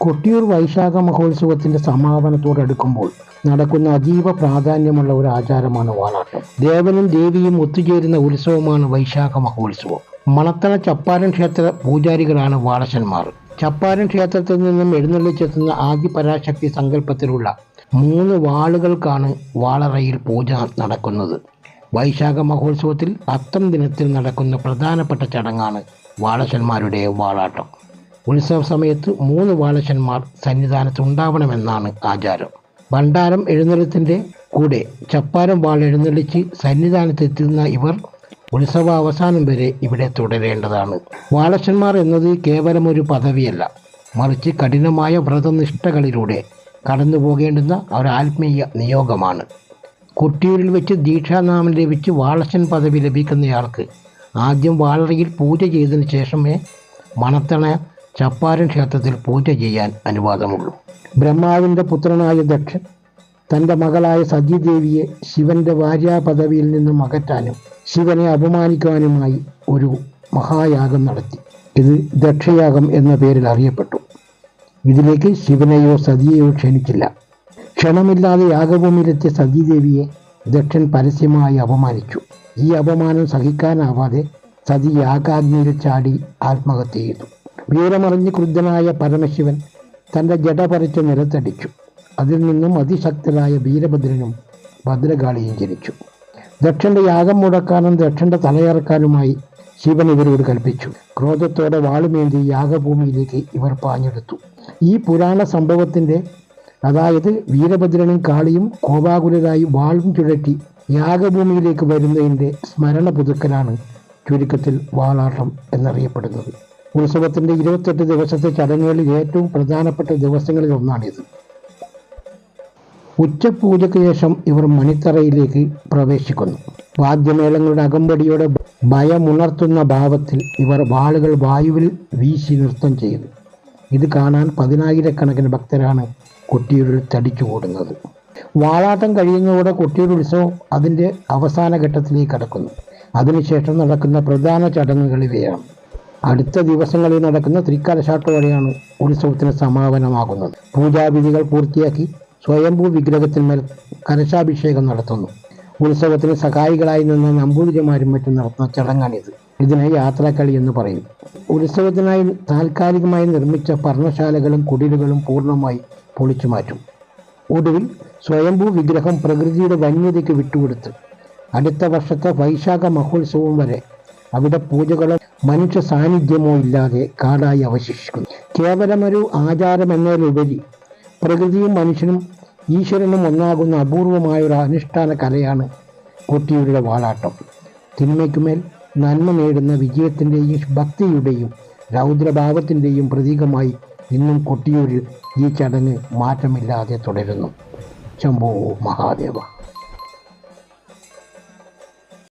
കൊട്ടിയൂർ വൈശാഖ മഹോത്സവത്തിന്റെ സമാപനത്തോടടുക്കുമ്പോൾ നടക്കുന്ന അതീവ പ്രാധാന്യമുള്ള ഒരു ആചാരമാണ് വാളാട്ടം. ദേവനും ദേവിയും ഒത്തുചേരുന്ന ഉത്സവമാണ് വൈശാഖ മഹോത്സവം. മണത്തണ ചപ്പാരൻ ക്ഷേത്ര പൂജാരികളാണ് വാളശന്മാർ. ചപ്പാരൻ ക്ഷേത്രത്തിൽ നിന്നും എഴുന്നള്ളിച്ചെത്തുന്ന ആദിപരാശക്തി സങ്കല്പത്തിലുള്ള 3 വാളുകൾക്കാണ് വാളറയിൽ പൂജ നടക്കുന്നത്. വൈശാഖ മഹോത്സവത്തിൽ അത്തം ദിനത്തിൽ നടക്കുന്ന പ്രധാനപ്പെട്ട ചടങ്ങാണ് വാളശന്മാരുടെ വാളാട്ടം. ഉത്സവ സമയത്ത് 3 വാളശന്മാർ സന്നിധാനത്ത് ഉണ്ടാവണമെന്നാണ് ആചാരം. ഭണ്ഡാരം എഴുന്നള്ളത്തിൻ്റെ കൂടെ ചപ്പാരം വാൾ എഴുന്നള്ളിച്ച് സന്നിധാനത്തെത്തുന്ന ഇവർ ഉത്സവാവസാനം വരെ ഇവിടെ തുടരേണ്ടതാണ്. വാളശന്മാർ എന്നത് കേവലം ഒരു പദവിയല്ല, മറിച്ച് കഠിനമായ വ്രതനിഷ്ഠകളിലൂടെ കടന്നു പോകേണ്ടുന്ന ഒരു ആത്മീയ നിയോഗമാണ്. കൊട്ടിയൂരിൽ വെച്ച് ദീക്ഷാനാമം ലഭിച്ച് വാളശൻ പദവി ലഭിക്കുന്നയാൾക്ക് ആദ്യം വാളറയിൽ പൂജ ചെയ്തതിനു ശേഷമേ മണത്തണ ചപ്പാരൻ ക്ഷേത്രത്തിൽ പൂജ ചെയ്യാൻ അനുവാദമുള്ളൂ. ബ്രഹ്മാവിൻ്റെ പുത്രനായ ദക്ഷൻ തൻ്റെ മകളായ സതീദേവിയെ ശിവന്റെ ഭാര്യാപദവിയിൽ നിന്നും അകറ്റാനും ശിവനെ അപമാനിക്കാനുമായി ഒരു മഹായാഗം നടത്തി. ഇത് ദക്ഷയാഗം എന്ന പേരിൽ അറിയപ്പെട്ടു. ഇതിലേക്ക് ശിവനെയോ സതിയെയോ ക്ഷണിച്ചില്ല. ക്ഷണമില്ലാതെ യാഗഭൂമിയിലെത്തിയ സതീദേവിയെ ദക്ഷൻ പരസ്യമായി അപമാനിച്ചു. ഈ അപമാനം സഹിക്കാനാവാതെ സതി യാഗാഗ്നിയിൽ ചാടി ആത്മഹത്യ ചെയ്തു. വീരമറിഞ്ഞ് ക്രുദ്ധനായ പരമശിവൻ തൻ്റെ ജട പറിച്ച് നിലത്തടിച്ചു. അതിൽ നിന്നും അതിശക്തരായ വീരഭദ്രനും ഭദ്രകാളിയും ജനിച്ചു. ദക്ഷന്റെ യാഗം മുടക്കാനും ദക്ഷന്റെ തലയിറക്കാനുമായി ശിവൻ ഇവരോട് കൽപ്പിച്ചു. ക്രോധത്തോടെ വാളുമേന്തി യാഗഭൂമിയിലേക്ക് ഇവർ പാഞ്ഞെടുത്തു. ഈ പുരാണ സംഭവത്തിൻ്റെ, അതായത് വീരഭദ്രനും കാളിയും കോപാകുലരായി വാളും ചുഴറ്റി യാഗഭൂമിയിലേക്ക് വരുന്നതിൻ്റെ സ്മരണ പുതുക്കലാണ് ചുരുക്കത്തിൽ വാളാട്ടം എന്നറിയപ്പെടുന്നത്. ഉത്സവത്തിൻ്റെ 28 ദിവസത്തെ ചടങ്ങുകളിൽ ഏറ്റവും പ്രധാനപ്പെട്ട ദിവസങ്ങളിൽ ഒന്നാണിത്. ഉച്ചപൂജയ്ക്ക് ശേഷം ഇവർ മണിത്തറയിലേക്ക് പ്രവേശിക്കുന്നു. വാദ്യമേളങ്ങളുടെ അകമ്പടിയോടെ ഭയമുണർത്തുന്ന ഭാവത്തിൽ ഇവർ വാളുകൾ വായുവിൽ വീശി നൃത്തം ചെയ്തു. ഇത് കാണാൻ 10,000-കണക്കിന് ഭക്തരാണ് കൊട്ടിയൂരിൽ തടിച്ചുകൂടുന്നത്. വാളാട്ടം കഴിയുന്നതോടെ കൊട്ടിയൂർ ഉത്സവം അതിൻ്റെ അവസാന ഘട്ടത്തിലേക്ക് കടക്കുന്നു. അതിനുശേഷം നടക്കുന്ന പ്രധാന ചടങ്ങുകൾ ഇവയാണ്. അടുത്ത ദിവസങ്ങളിൽ നടക്കുന്ന തൃക്കലശാട്ടത്തോടെയാണ് ഉത്സവത്തിന് സമാപനമാകുന്നത്. പൂജാവിധികൾ പൂർത്തിയാക്കി സ്വയംഭൂ വിഗ്രഹത്തിന്മേൽ കലശാഭിഷേകം നടത്തുന്നു. ഉത്സവത്തിന് സഹായികളായി നിന്ന് നമ്പൂതിരിമാരും മറ്റും നടത്തുന്ന ചടങ്ങാണിത്. ഇതിനെ യാത്രാക്കളി എന്ന് പറയും. ഉത്സവത്തിനായി താൽക്കാലികമായി നിർമ്മിച്ച പർണശാലകളും കുടിലുകളും പൂർണ്ണമായി പൊളിച്ചു മാറ്റും. ഒടുവിൽ സ്വയംഭൂ വിഗ്രഹം പ്രകൃതിയുടെ വന്യതയ്ക്ക് വിട്ടുകൊടുത്ത് അടുത്ത വർഷത്തെ വൈശാഖ മഹോത്സവം വരെ അവിടെ പൂജകളോ മനുഷ്യ സാന്നിധ്യമോ ഇല്ലാതെ കാടായി അവശേഷിക്കുന്നു. കേവലമൊരു ആചാരം എന്നതിലുപരി പ്രകൃതിയും മനുഷ്യനും ഈശ്വരനും ഒന്നാകുന്ന അപൂർവമായൊരു അനുഷ്ഠാന കലയാണ് കൊട്ടിയൂരിലെ വാളാട്ടം. തിന്മയ്ക്കുമേൽ നന്മ നേടുന്ന വിജയത്തിൻ്റെയും ഭക്തിയുടെയും രൗദ്രഭാവത്തിൻ്റെയും പ്രതീകമായി ഇന്നും കൊട്ടിയൂരിൽ ഈ ചടങ്ങ് മാറ്റമില്ലാതെ തുടരുന്നു. ശംഭോ മഹാദേവ.